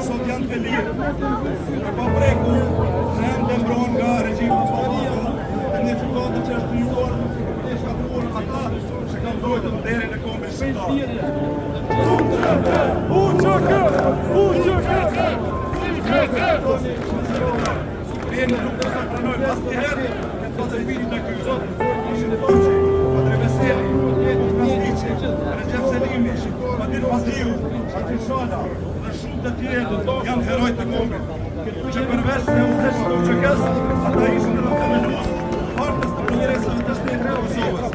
Sot janë të lirë, e pa preku, se janë të mbronë nga regjimet e një qëkatë që është kryuar, e shkatruar ata që kanë dojtë të deri në kombë shqiptarë. Vjenë nuk të sakranoj pas të herë, këtë të zërbitit në kyzot, ishën Toqi, Padre Veseli, Krasniqi, Recep Selimi, Adil Fazliu, Adil Shala, dhe shumë të tjerë janë heroj të kombit, që përveç se u të shtu që kësë, ata ishën në themelus, partës të procesave të shtetit të Kosovës.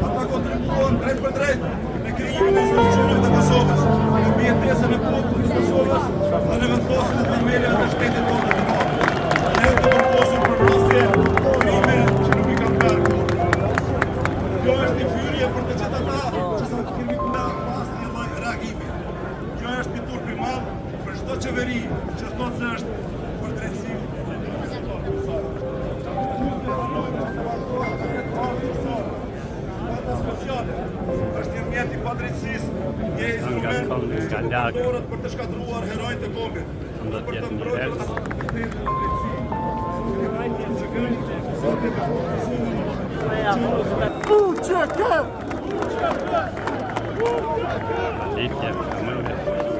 Ata kontribuohen drejt për drejt në krijimin e institucioneve të Kosovës, në mbijetesën e popullit të Kosovës dhe në vendosjen e themeleve të shtetit tonë të madh. Ne të përposur për plasje krime që nuk i kanë bërë kurrë. Kjo është një fyrje për të gjithë ata që sa kemi kënda pas një lloj reagimi. Kjo është një turp i madh për çdo qeveri që thotë se është për drejtësi. Është një mjet i padrejtësisë, një instrument që përdoret për të shkatruar herojtë e kombit, për të mbrojtur ata të drejtë në drejtësi. UÇK! İlk yer.